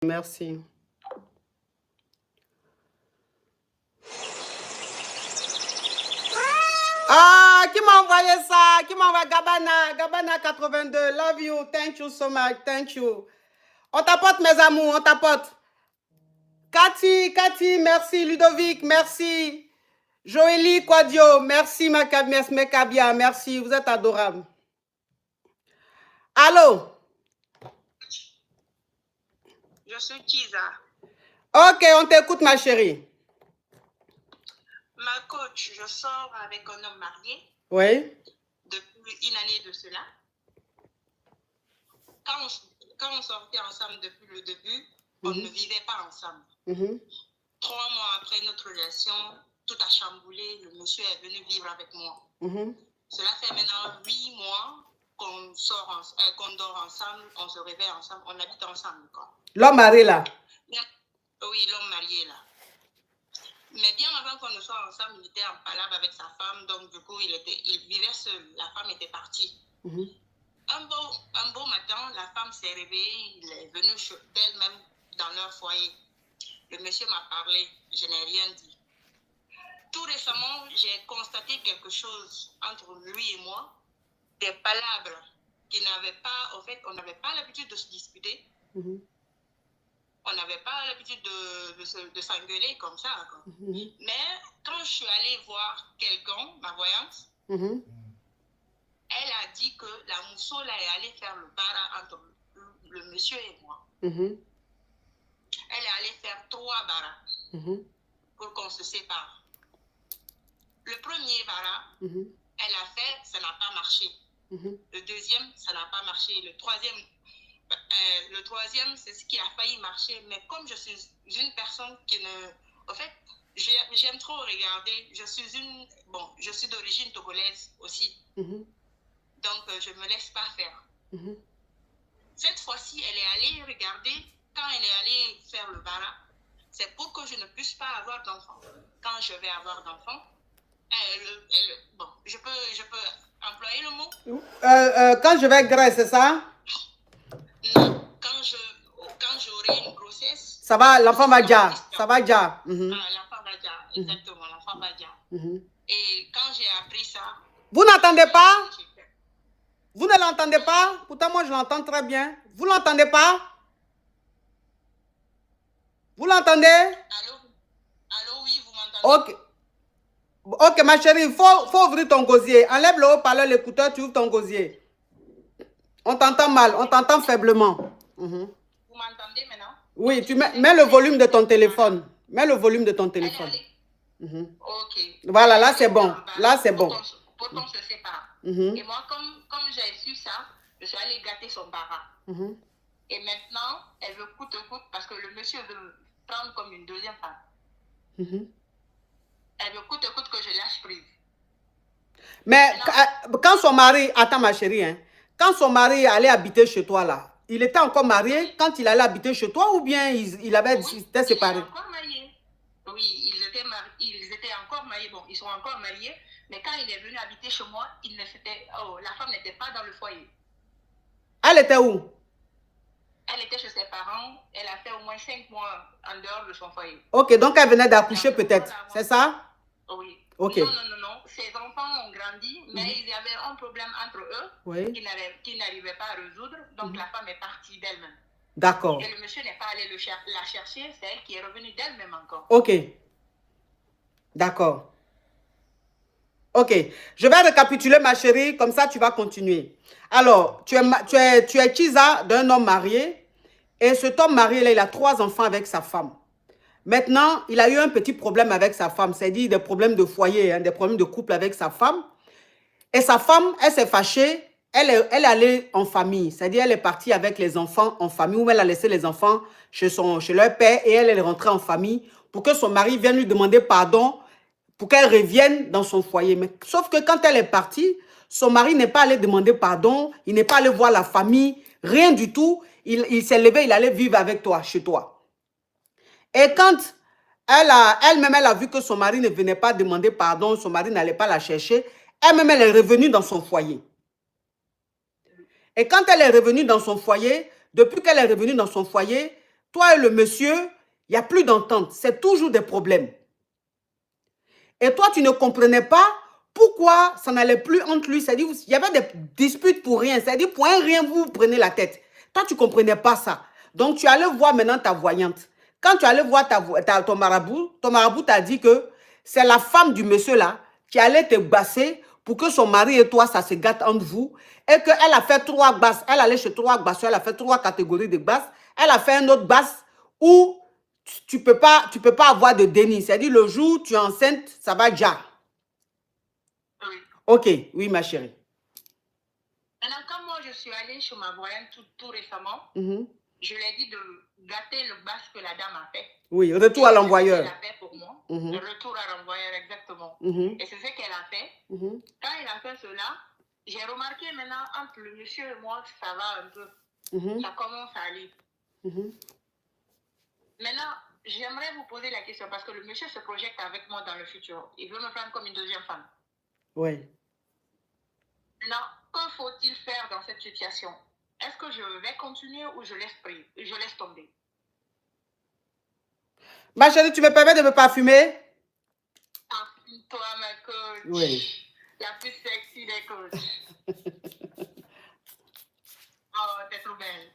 Merci. Ah, qui m'a envoyé ça? Qui m'a envoyé Gabana? Gabana 82. Love you. Thank you so much. Thank you. On tapote, mes amours. On tapote. Cathy, merci. Ludovic, merci. Joélie Quadio, merci. Mekabia, merci. Vous êtes adorables. Allô? Je suis Kiza. Ok, on t'écoute, ma chérie. Ma coach, je sors avec un homme marié. Oui. Depuis une année de cela. Quand on sortait ensemble depuis le début, on ne vivait pas ensemble. 3 mois après notre relation, tout a chamboulé. Le monsieur est venu vivre avec moi. Cela fait maintenant 8 mois qu'on qu'on dort ensemble, on se réveille ensemble, on habite ensemble. L'homme marié là? Oui, l'homme marié là. Mais bien avant qu'on ne soit ensemble, il était en palabre avec sa femme, donc du coup, il vivait seul. La femme était partie. Un beau matin, la femme s'est réveillée, il est venu d'elle-même dans leur foyer. Le monsieur m'a parlé, je n'ai rien dit. Tout récemment, j'ai constaté quelque chose entre lui et moi, des palabres qui n'avaient pas, en fait, on n'avait pas l'habitude de se disputer. On n'avait pas l'habitude de s'engueuler comme ça. Mais quand je suis allée voir quelqu'un, ma voyante, elle a dit que la mousseau là est allée faire le bara entre le monsieur et moi. Elle est allée faire 3 baras pour qu'on se sépare. Le premier bara, elle a fait, ça n'a pas marché. Le deuxième, ça n'a pas marché. Le troisième, c'est ce qui a failli marcher. Mais comme je suis une personne qui ne... En fait, j'aime trop regarder. Je suis d'origine togolaise aussi. Donc, je ne me laisse pas faire. Cette fois-ci, elle est allée regarder. Quand elle est allée faire le bara, c'est pour que je ne puisse pas avoir d'enfant. Quand je vais avoir d'enfant, je peux employer le mot? Quand je vais graisser, c'est ça? Non, quand j'aurai une grossesse... Ça va, l'enfant va déjà. Ça va déjà. L'enfant va déjà, exactement, l'enfant va déjà. Et quand j'ai appris ça... Vous n'entendez pas? Vous ne l'entendez pas? Pourtant, moi, je l'entends très bien. Vous l'entendez pas? Vous l'entendez? Allô, oui, vous m'entendez? Ok, ma chérie, il faut ouvrir ton gosier. Enlève le haut-parleur, l'écouteur, tu ouvres ton gosier. On t'entend mal, on t'entend faiblement. Vous m'entendez maintenant? Oui, tu mets le volume de ton téléphone. Mets le volume de ton téléphone. Ok. Voilà, là c'est bon. Là c'est bon. Pour qu'on se sépare. Et moi, comme j'ai su ça, je suis allée gâter son bara. Et maintenant, elle veut coûte que coûte, parce que le monsieur veut prendre comme une deuxième femme. Elle veut coûte que coûte que je lâche prise. Mais quand son mari, attends ma chérie, hein, quand son mari allait habiter chez toi là, il était encore marié quand il allait habiter chez toi ou bien il était séparé? Il était encore marié. Oui, ils étaient encore mariés. Bon, ils sont encore mariés, mais quand il est venu habiter chez moi, la femme n'était pas dans le foyer. Elle était où? Elle était chez ses parents. Elle a fait au moins 5 mois en dehors de son foyer. Ok, donc elle venait d'accoucher peut-être, c'est ça? Oui. Ok. Non. Ses enfants ont grandi, mais il y avait un problème entre eux qu'ils n'arrivaient pas à résoudre. Donc la femme est partie d'elle-même. D'accord. Et le monsieur n'est pas allé la chercher, c'est elle qui est revenue d'elle-même encore. Ok. D'accord. Ok. Je vais récapituler ma chérie, comme ça tu vas continuer. Alors, tu es Chiza d'un homme marié. Et cet homme marié, là, il a 3 enfants avec sa femme. Maintenant, il a eu un petit problème avec sa femme. C'est-à-dire des problèmes de foyer, hein, des problèmes de couple avec sa femme. Et sa femme, elle s'est fâchée. Elle est allée en famille. C'est-à-dire, elle est partie avec les enfants en famille, ou elle a laissé les enfants chez leur père et elle est rentrée en famille pour que son mari vienne lui demander pardon pour qu'elle revienne dans son foyer. Mais, sauf que quand elle est partie, son mari n'est pas allé demander pardon, il n'est pas allé voir la famille, rien du tout. Il s'est levé, il allait vivre avec toi, chez toi. Et quand elle-même, elle a vu que son mari ne venait pas demander pardon, son mari n'allait pas la chercher, elle-même, elle est revenue dans son foyer. Et quand elle est revenue dans son foyer, depuis qu'elle est revenue dans son foyer, toi et le monsieur, il n'y a plus d'entente. C'est toujours des problèmes. Et toi, tu ne comprenais pas pourquoi ça n'allait plus entre lui. C'est-à-dire, il y avait des disputes pour rien. C'est-à-dire, pour un rien, vous prenez la tête. Toi, tu ne comprenais pas ça. Donc, tu allais voir maintenant ta voyante. Quand tu allais voir ton marabout t'a dit que c'est la femme du monsieur là qui allait te basser pour que son mari et toi, ça se gâte entre vous. Et qu'elle a fait 3 basses. Elle allait chez 3 basses. Elle a fait 3 catégories de basses. Elle a fait un autre basse où tu ne peux pas avoir de déni. C'est-à-dire, le jour où tu es enceinte, ça va déjà. Oui. Ok, oui, ma chérie. Maintenant, quand moi, je suis allée chez ma voyante tout récemment, je lui ai dit de gâter le bas que la dame a fait. Oui, retour à l'envoyeur. Elle a fait pour moi. Le retour à l'envoyeur, exactement. Et c'est ce qu'elle a fait. Quand elle a fait cela, j'ai remarqué maintenant, entre le monsieur et moi, que ça va un peu. Ça commence à aller. Maintenant, j'aimerais vous poser la question parce que le monsieur se projette avec moi dans le futur. Il veut me prendre comme une deuxième femme. Oui. Maintenant, que faut-il faire dans cette situation? Est-ce que je vais continuer ou je laisse tomber? Ma chérie, tu me permets de me parfumer? Parfume-toi, ma coach. Oui. La plus sexy des coachs. Oh, t'es trop belle.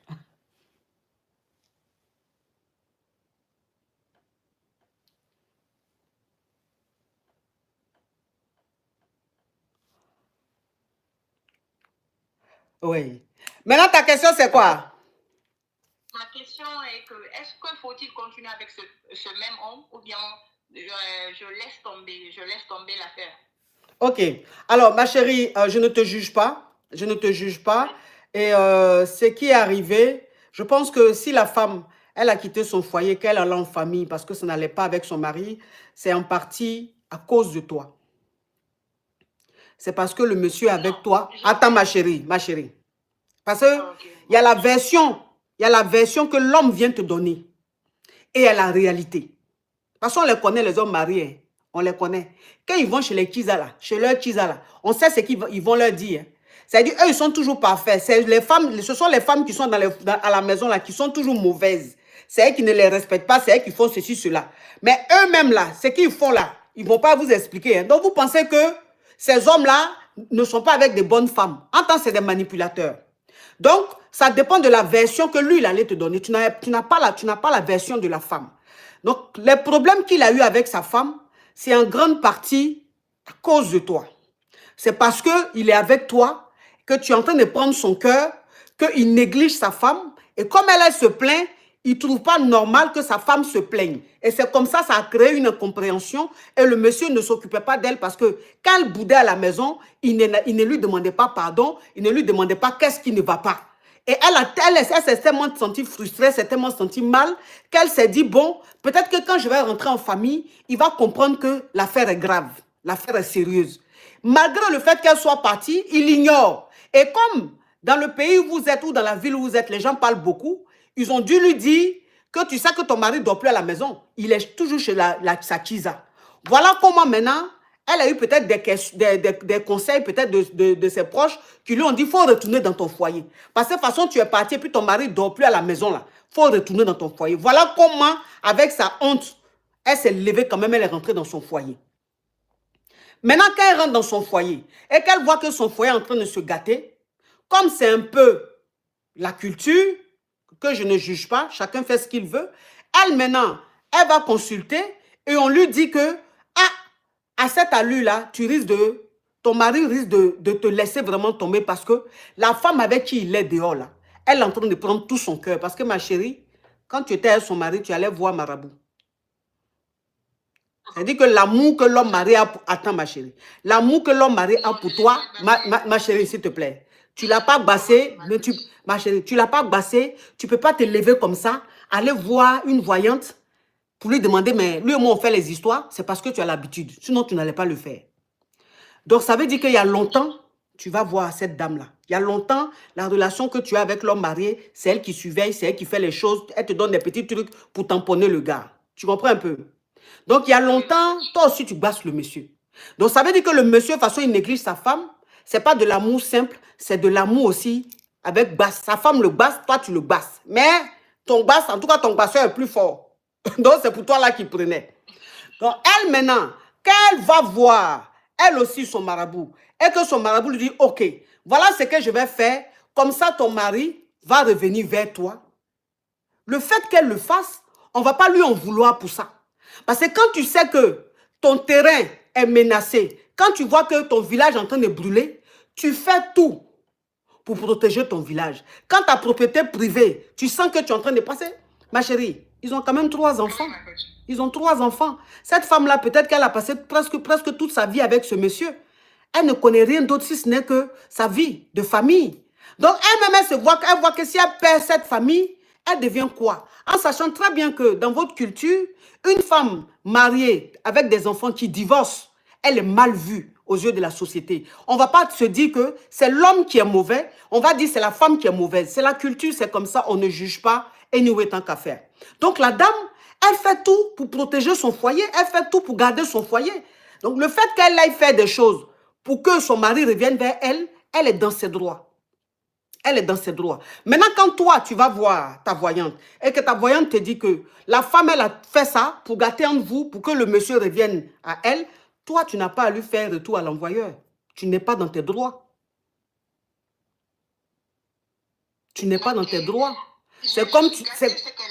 Oui. Maintenant, ta question, c'est quoi? Ma question est que, est-ce que faut-il continuer avec ce même homme ou bien je laisse tomber l'affaire? Ok. Alors, ma chérie, je ne te juge pas. Je ne te juge pas. Et ce qui est arrivé, je pense que si la femme, elle a quitté son foyer, qu'elle allait en famille parce que ça n'allait pas avec son mari, c'est en partie à cause de toi. C'est parce que le monsieur avec toi... Attends, ma chérie. Parce que il y a la version que l'homme vient te donner. Et il y a la réalité. Parce qu'on les connaît, les hommes mariés. On les connaît. Quand ils vont chez les Kizala, chez leurs Kizala, on sait ce qu'ils vont leur dire. C'est-à-dire, eux, ils sont toujours parfaits. Ce sont les femmes qui sont à la maison, là, qui sont toujours mauvaises. C'est elles qui ne les respectent pas, c'est elles qui font ceci, cela. Mais eux-mêmes, là, ce qu'ils font là, ils ne vont pas vous expliquer. Hein. Donc, vous pensez que ces hommes-là ne sont pas avec des bonnes femmes. En tant que c'est des manipulateurs. Donc, ça dépend de la version que lui, il allait te donner. Tu n'as pas la version de la femme. Donc, les problèmes qu'il a eu avec sa femme, c'est en grande partie à cause de toi. C'est parce qu'il est avec toi que tu es en train de prendre son cœur, qu'il néglige sa femme. Et comme elle se plaint, il ne trouve pas normal que sa femme se plaigne. Et c'est comme ça, ça a créé une incompréhension. Et le monsieur ne s'occupait pas d'elle parce que quand elle boudait à la maison, il ne lui demandait pas pardon, il ne lui demandait pas qu'est-ce qui ne va pas. Et elle s'est tellement sentie frustrée, s'est tellement sentie mal, qu'elle s'est dit, bon, peut-être que quand je vais rentrer en famille, il va comprendre que l'affaire est grave, l'affaire est sérieuse. Malgré le fait qu'elle soit partie, il ignore. Et comme dans le pays où vous êtes ou dans la ville où vous êtes, les gens parlent beaucoup, ils ont dû lui dire que tu sais que ton mari ne dort plus à la maison. Il est toujours chez sa Kiza. Voilà comment maintenant, elle a eu peut-être des conseils peut-être de ses proches qui lui ont dit, il faut retourner dans ton foyer. Parce que de toute façon, tu es parti et puis ton mari ne dort plus à la maison là. Il faut retourner dans ton foyer. Voilà comment, avec sa honte, elle s'est levée quand même, elle est rentrée dans son foyer. Maintenant, quand elle rentre dans son foyer et qu'elle voit que son foyer est en train de se gâter, comme c'est un peu la culture, que je ne juge pas, chacun fait ce qu'il veut, elle maintenant, elle va consulter et on lui dit que, à cette allure-là, ton mari risque de te laisser vraiment tomber parce que la femme avec qui il est dehors, là, elle est en train de prendre tout son cœur. Parce que ma chérie, quand tu étais avec son mari, tu allais voir Marabout. C'est-à-dire que l'amour que l'homme marié a... Attends, ma chérie. L'amour que l'homme marié a pour toi, ma chérie, s'il te plaît. Tu ne l'as pas bassé, mais ma chérie, tu ne l'as pas bassé. Tu ne peux pas te lever comme ça, aller voir une voyante pour lui demander, mais lui et moi, on fait les histoires. C'est parce que tu as l'habitude. Sinon, tu n'allais pas le faire. Donc, ça veut dire qu'il y a longtemps, tu vas voir cette dame-là. Il y a longtemps, la relation que tu as avec l'homme marié, c'est elle qui surveille, c'est elle qui fait les choses. Elle te donne des petits trucs pour tamponner le gars. Tu comprends un peu? Donc, il y a longtemps, toi aussi, tu basses le monsieur. Donc, ça veut dire que le monsieur, de toute façon, il néglige sa femme. Ce n'est pas de l'amour simple, c'est de l'amour aussi avec basse. Sa femme le basse, toi, tu le basses. Mais Ton basse, en tout cas, ton basseur est plus fort. Donc, c'est pour toi là qui prenait. Donc, elle, maintenant, quand elle va voir, elle aussi, son marabout, et que son marabout lui dit, OK, voilà ce que je vais faire, comme ça, ton mari va revenir vers toi. Le fait qu'elle le fasse, on ne va pas lui en vouloir pour ça. Parce que quand tu sais que ton terrain est menacé, quand tu vois que ton village est en train de brûler, tu fais tout pour protéger ton village. Quand ta propriété privée, tu sens que tu es en train de passer, ma chérie, ils ont quand même 3 enfants. Ils ont 3 enfants. Cette femme-là, peut-être qu'elle a passé presque toute sa vie avec ce monsieur. Elle ne connaît rien d'autre si ce n'est que sa vie de famille. Donc, elle-même, elle voit que si elle perd cette famille, elle devient quoi? En sachant très bien que dans votre culture, une femme mariée avec des enfants qui divorcent, elle est mal vue aux yeux de la société. On ne va pas se dire que c'est l'homme qui est mauvais, on va dire que c'est la femme qui est mauvaise. C'est la culture, c'est comme ça, on ne juge pas, et nous tant qu'à faire. Donc la dame, elle fait tout pour protéger son foyer, elle fait tout pour garder son foyer. Donc le fait qu'elle aille faire des choses pour que son mari revienne vers elle, elle est dans ses droits. Elle est dans ses droits. Maintenant, quand toi, tu vas voir ta voyante et que ta voyante te dit que la femme, elle a fait ça pour gâter entre vous, pour que le monsieur revienne à elle, toi, tu n'as pas à lui faire retour à l'envoyeur. Tu n'es pas dans tes droits. Tu n'es pas dans tes droits. C'est comme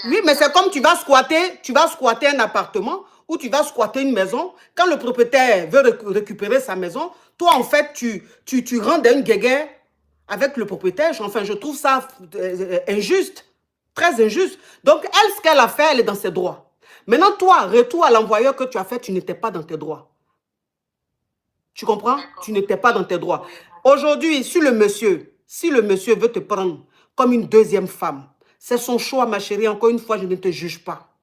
oui, mais c'est comme tu vas squatter un appartement ou tu vas squatter une maison. Quand le propriétaire veut récupérer sa maison, toi, en fait, tu rentres dans une guéguerre avec le propriétaire. Enfin, je trouve ça injuste, très injuste. Donc, elle, ce qu'elle a fait, elle est dans ses droits. Maintenant, toi, retour à l'envoyeur que tu as fait, tu n'étais pas dans tes droits. Tu comprends? Tu n'étais pas dans tes droits. Aujourd'hui, si le monsieur veut te prendre comme une deuxième femme, c'est son choix, ma chérie. Encore une fois, je ne te juge pas.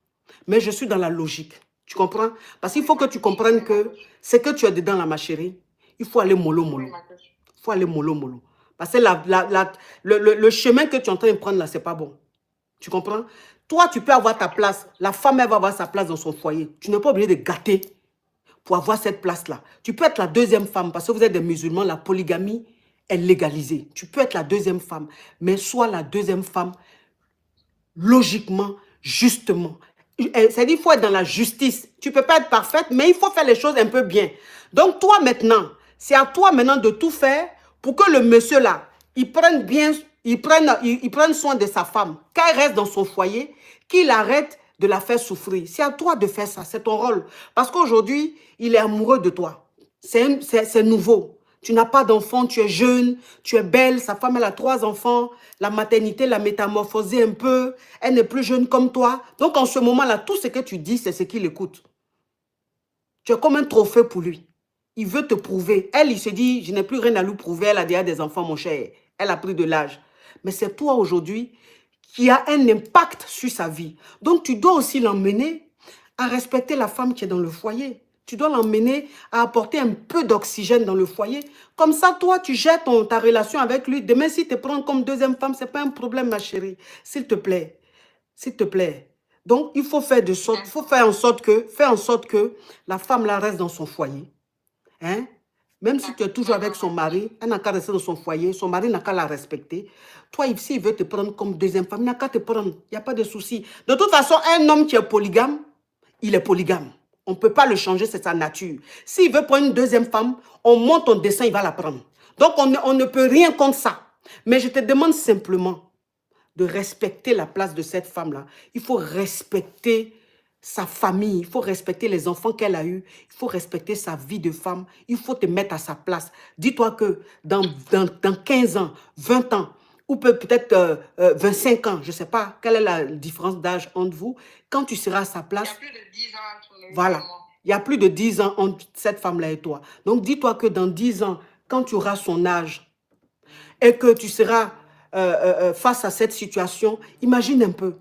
Mais je suis dans la logique. Tu comprends? Parce qu'il faut que tu comprennes que ce que tu as dedans, là, ma chérie, il faut aller mollo, mollo. Il faut aller mollo, mollo. Parce que le chemin que tu es en train de prendre là, ce n'est pas bon. Tu comprends? Toi, tu peux avoir ta place. La femme, elle va avoir sa place dans son foyer. Tu n'es pas obligé de gâter pour avoir cette place-là. Tu peux être la deuxième femme parce que vous êtes des musulmans, la polygamie est légalisée. Tu peux être la deuxième femme, mais sois la deuxième femme logiquement, justement. C'est-à-dire qu'il faut être dans la justice. Tu ne peux pas être parfaite, mais il faut faire les choses un peu bien. Donc toi maintenant, c'est à toi maintenant de tout faire pour que le monsieur là, il prenne soin de sa femme, qu'elle reste dans son foyer, qu'il arrête de la faire souffrir. C'est à toi de faire ça, c'est ton rôle. Parce qu'aujourd'hui, il est amoureux de toi. C'est nouveau. Tu n'as pas d'enfant, tu es jeune, tu es belle, sa femme elle a 3 enfants, la maternité l'a métamorphosée un peu, elle n'est plus jeune comme toi. Donc en ce moment-là, tout ce que tu dis, c'est ce qu'il écoute. Tu es comme un trophée pour lui. Il veut te prouver. Elle, il se dit, je n'ai plus rien à lui prouver, elle a déjà des enfants, mon cher. Elle a pris de l'âge. Mais c'est toi aujourd'hui qui a un impact sur sa vie. Donc tu dois aussi l'emmener à respecter la femme qui est dans le foyer. Tu dois l'emmener à apporter un peu d'oxygène dans le foyer. Comme ça, toi, tu gères ta relation avec lui. Demain, s'il te prend comme deuxième femme, ce n'est pas un problème, ma chérie. S'il te plaît. S'il te plaît. Donc, il faut faire en sorte que la femme là reste dans son foyer. Hein? Même si tu es toujours avec son mari, elle n'a qu'à rester dans son foyer. Son mari n'a qu'à la respecter. Toi, s'il veut te prendre comme deuxième femme, il n'a qu'à te prendre. Il n'y a pas de souci. De toute façon, un homme qui est polygame, il est polygame. On ne peut pas le changer, c'est sa nature. S'il veut prendre une deuxième femme, on monte ton dessin, il va la prendre. Donc, on ne peut rien contre ça. Mais je te demande simplement de respecter la place de cette femme-là. Il faut respecter sa famille, il faut respecter les enfants qu'elle a eus, il faut respecter sa vie de femme, il faut te mettre à sa place. Dis-toi que dans 15 ans, 20 ans, ou peut-être 25 ans, je ne sais pas quelle est la différence d'âge entre vous, quand tu seras à sa place... Il y a plus de 10 ans entre nous. Voilà, il y a plus de 10 ans entre cette femme-là et toi. Donc dis-toi que dans 10 ans, quand tu auras son âge et que tu seras face à cette situation, imagine un peu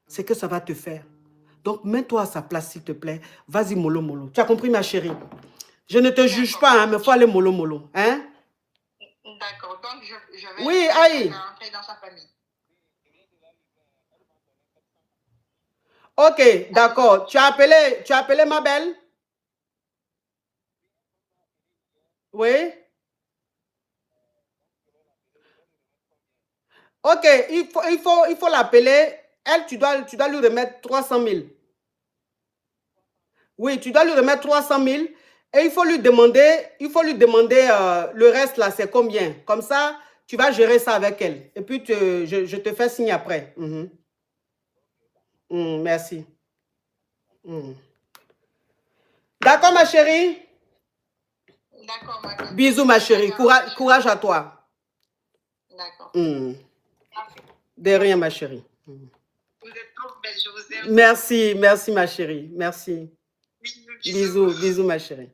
ce que ça va te faire. Donc mets-toi à sa place, s'il te plaît. Vas-y, mollo, mollo. Tu as compris, ma chérie? Je ne te juge pas, hein, mais il faut aller mollo, mollo. Hein? D'accord, donc je vais oui, aïe. rentrer dans sa famille. Ok, d'accord. Tu as appelé ma belle? Oui. Ok, il faut l'appeler Elle, tu dois lui remettre 300 000. Oui, tu dois lui remettre 300 000 et il faut lui demander le reste là, c'est combien. Comme ça, tu vas gérer ça avec elle. Et puis, je te fais signe après. Merci. D'accord, ma chérie? D'accord, ma chérie. Bisous, ma chérie. Courage à toi. D'accord. De rien, ma chérie. Vous êtes trop belle, je vous aime. Merci, merci, ma chérie. Merci. Bisous. Bisous, ma chérie.